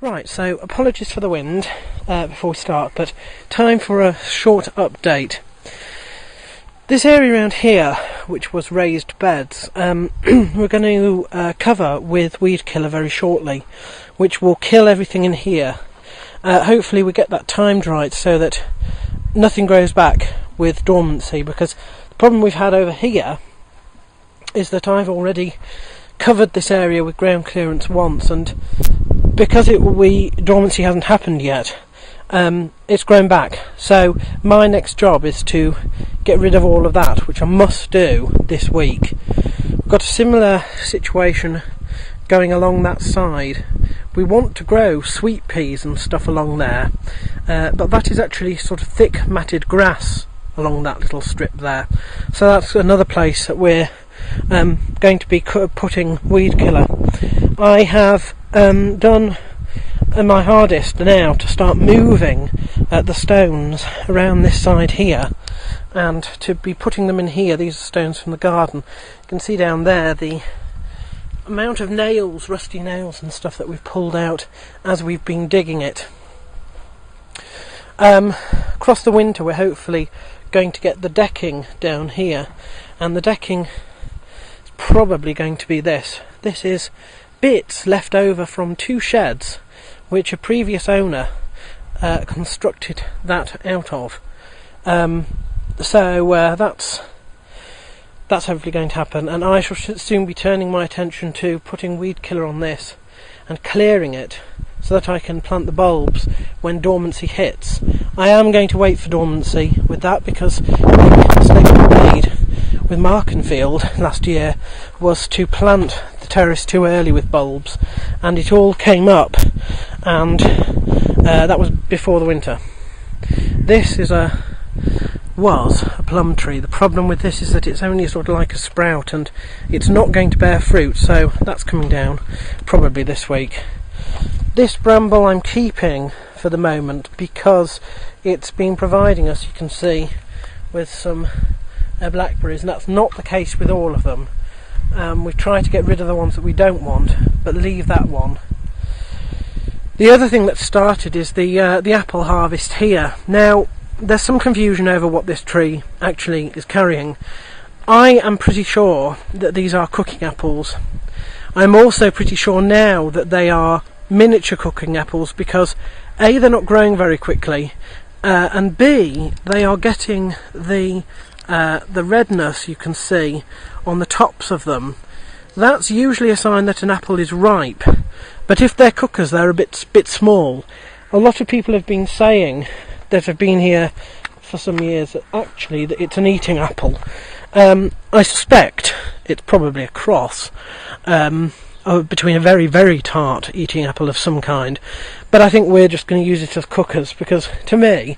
Right, so apologies for the wind before we start, but time for a short update. This area around here, which was raised beds, we're going to cover with weed killer very shortly, which will kill everything in here. Hopefully we get that timed right so that nothing grows back with dormancy, because the problem we've had over here is that I've already covered this area with ground clearance once, and because dormancy hasn't happened yet, it's grown back. So my next job is to get rid of all of that, which I must do this week. We've got a similar situation going along that side. We want to grow sweet peas and stuff along there, but that is actually sort of thick matted grass along that little strip there. So that's another place that we're going to be putting weed killer. I have done my hardest now to start moving the stones around this side here, and to be putting them in here. These are stones from the garden. You can see down there the amount of nails, rusty nails and stuff that we've pulled out as we've been digging it. Across the winter we're hopefully going to get the decking down here, and the decking is probably going to be this. This is bits left over from two sheds which a previous owner constructed that out of. So that's hopefully going to happen, and I shall soon be turning my attention to putting weed killer on this and clearing it so that I can plant the bulbs when dormancy hits. I am going to wait for dormancy with that, because the mistake I made with Markenfield last year was to plant the terrace too early with bulbs, and it all came up, and that was before the winter. This was a plum tree. The problem with this is that it's only sort of like a sprout, and it's not going to bear fruit, so that's coming down probably this week. This bramble I'm keeping for the moment because it's been providing us, you can see, with some blackberries, and that's not the case with all of them. We've tried to get rid of the ones that we don't want, but leave that one. The other thing that started is the apple harvest here. Now, there's some confusion over what this tree actually is carrying. I am pretty sure that these are cooking apples. I'm also pretty sure now that they are miniature cooking apples, because A, they're not growing very quickly, and B, they are getting the redness you can see on the tops of them. That's usually a sign that an apple is ripe, but if they're cookers, they're a bit small. A lot of people have been saying that have been here for some years that actually that it's an eating apple. I suspect it's probably a cross between a very, very tart eating apple of some kind, but I think we're just going to use it as cookers, because to me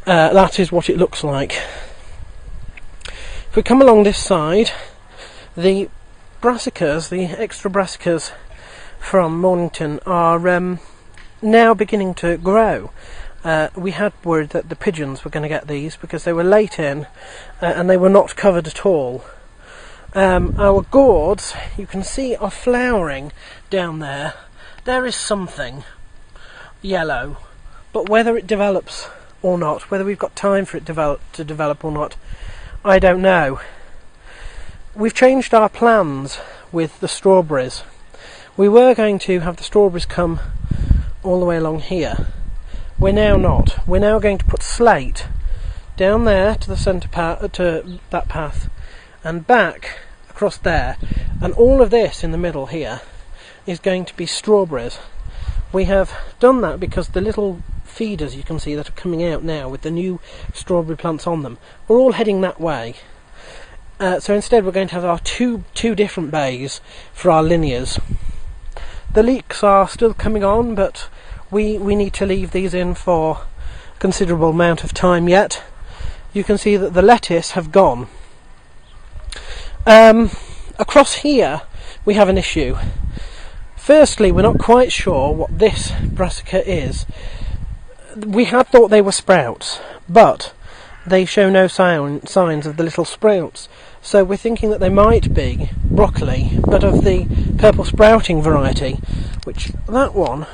that is what it looks like. If we come along this side, the brassicas, the extra brassicas from Mornington, are now beginning to grow. We had worried that the pigeons were going to get these because they were late in and they were not covered at all. Our gourds, you can see, are flowering down there. There is something yellow, but whether it develops or not, whether we've got time for it to develop or not, I don't know. We've changed our plans with the strawberries. We were going to have the strawberries come all the way along here. We're now not. We're now going to put slate down there to the centre to that path, and back across there, and all of this in the middle here is going to be strawberries. We have done that because the little feeders you can see that are coming out now with the new strawberry plants on them are all heading that way. So instead we're going to have our two different bays for our linears. The leeks are still coming on, but we need to leave these in for a considerable amount of time yet. You can see that the lettuce have gone. Across here we have an issue. Firstly, we're not quite sure what this brassica is. We had thought they were sprouts, but they show no signs of the little sprouts, so we're thinking that they might be broccoli, but of the purple sprouting variety, which that one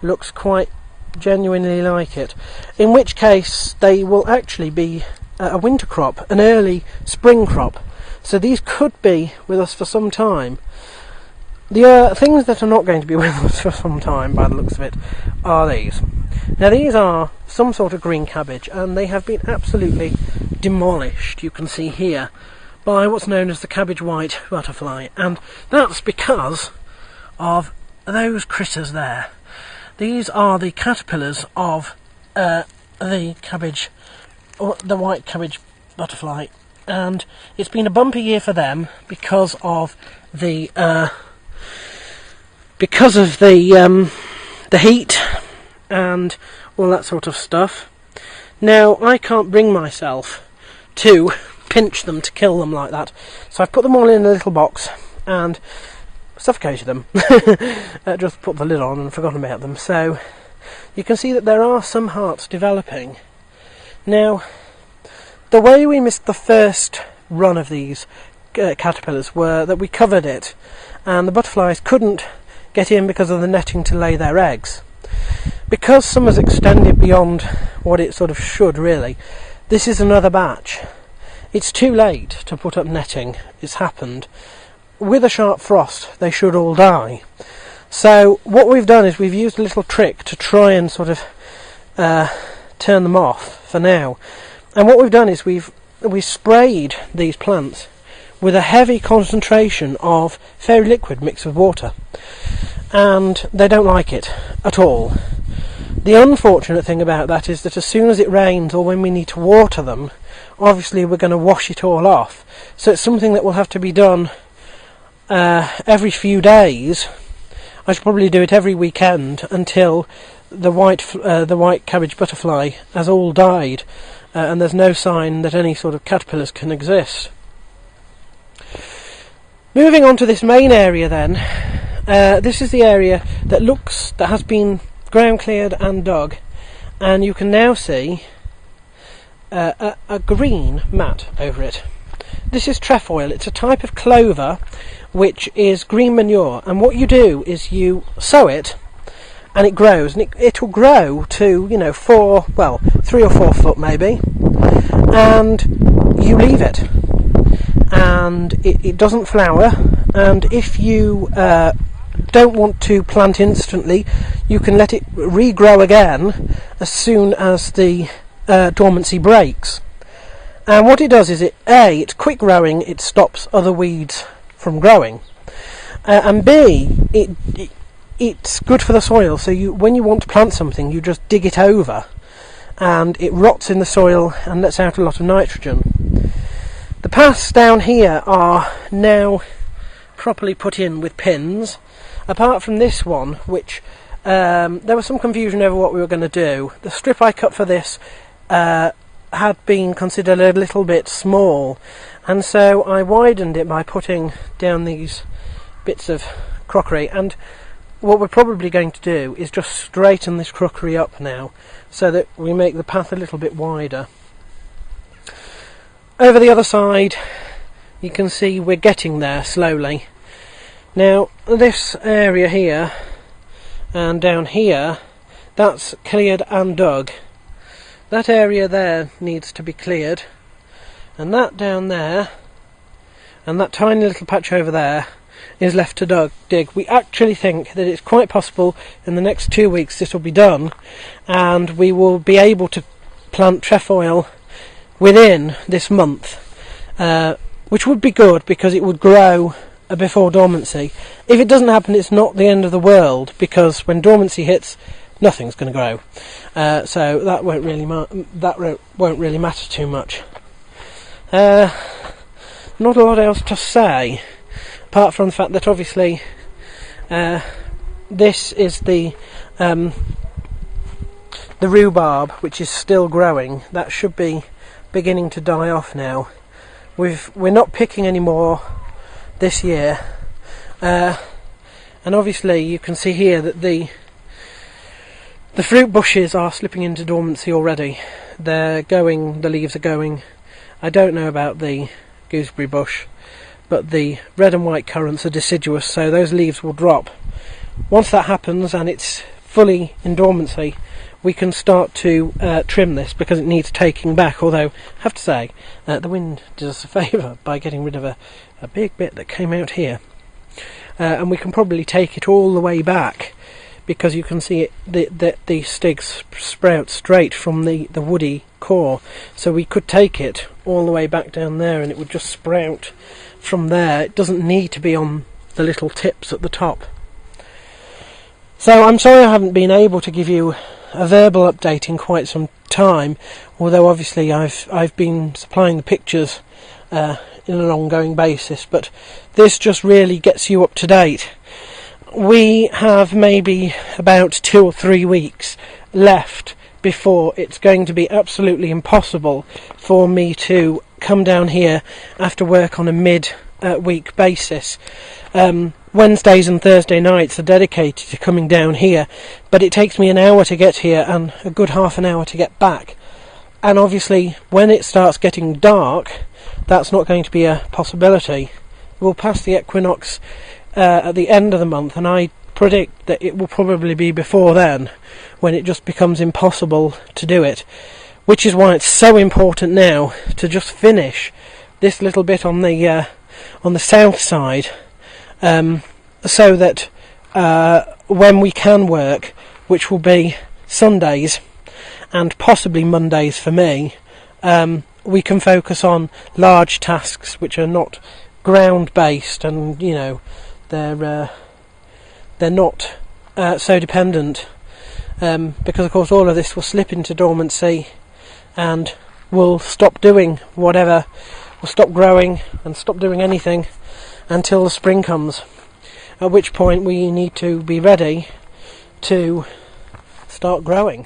looks quite genuinely like it, in which case they will actually be a winter crop, an early spring crop. So these could be with us for some time. The things that are not going to be with us for some time, by the looks of it, are these. Now these are some sort of green cabbage, and they have been absolutely demolished, you can see here, by what's known as the cabbage white butterfly, and that's because of those critters there. These are the caterpillars of the cabbage, or the white cabbage butterfly, and it's been a bumpy year for them because of the heat and all that sort of stuff. Now I can't bring myself to pinch them, to kill them like that, so I've put them all in a little box and suffocated them. Just put the lid on and forgotten about them. So you can see that there are some hearts developing. Now the way we missed the first run of these caterpillars were that we covered it and the butterflies couldn't get in because of the netting to lay their eggs. Because summer's extended beyond what it sort of should really, this is another batch. It's too late to put up netting. It's happened. With a sharp frost they should all die. So what we've done is we've used a little trick to try and sort of turn them off for now. And what we've done is we've sprayed these plants with a heavy concentration of fairy liquid mixed with water, and they don't like it at all. The unfortunate thing about that is that as soon as it rains or when we need to water them, obviously we're going to wash it all off. So it's something that will have to be done every few days. I should probably do it every weekend until the white cabbage butterfly has all died and there's no sign that any sort of caterpillars can exist. Moving on to this main area then, this is the area that has been ground cleared and dug, and you can now see a green mat over it. This is trefoil. It's a type of clover which is green manure, and what you do is you sow it and it grows, and it will grow to 3 or 4 foot maybe, and you leave it and it doesn't flower. And if you don't want to plant instantly, you can let it regrow again as soon as the dormancy breaks. And what it does is it's quick growing, it stops other weeds from growing, and B, it's good for the soil. So when you want to plant something, you just dig it over and it rots in the soil and lets out a lot of nitrogen. The paths down here are now properly put in with pins, apart from this one, which there was some confusion over what we were going to do. The strip I cut for this had been considered a little bit small, and so I widened it by putting down these bits of crockery. And what we're probably going to do is just straighten this crockery up now so that we make the path a little bit wider. Over the other side you can see we're getting there slowly. Now this area here and down here, that's cleared and dug. That area there needs to be cleared, and that down there and that tiny little patch over there is left to dig. We actually think that it's quite possible in the next 2 weeks this will be done, and we will be able to plant trefoil within this month, which would be good because it would grow before dormancy. If it doesn't happen, it's not the end of the world, because when dormancy hits, nothing's going to grow. So that won't really matter too much. Not a lot else to say, apart from the fact that obviously this is the rhubarb, which is still growing. That should be beginning to die off now. We're not picking any more this year, and obviously you can see here that the fruit bushes are slipping into dormancy already. The leaves are going. I don't know about the gooseberry bush, but the red and white currants are deciduous, so those leaves will drop. Once that happens and it's fully in dormancy, we can start to trim this, because it needs taking back. Although, I have to say, the wind did us a favour by getting rid of a big bit that came out here. And we can probably take it all the way back, because you can see it, the sticks sprout straight from the woody core. So we could take it all the way back down there and it would just sprout from there. It doesn't need to be on the little tips at the top. So I'm sorry I haven't been able to give you a verbal update in quite some time, although obviously I've been supplying the pictures in an ongoing basis, but this just really gets you up to date. We have maybe about 2 or 3 weeks left before it's going to be absolutely impossible for me to come down here after work on a mid-week basis. Wednesdays and Thursday nights are dedicated to coming down here, but it takes me an hour to get here and a good half an hour to get back. And obviously, when it starts getting dark, that's not going to be a possibility. We'll pass the equinox at the end of the month, and I predict that it will probably be before then when it just becomes impossible to do it, which is why it's so important now to just finish this little bit on the south side, so that when we can work, which will be Sundays and possibly Mondays for me, we can focus on large tasks which are not ground based, and they're not so dependent, because of course all of this will slip into dormancy and we'll stop doing whatever, we'll stop growing and stop doing anything until the spring comes, at which point we need to be ready to start growing.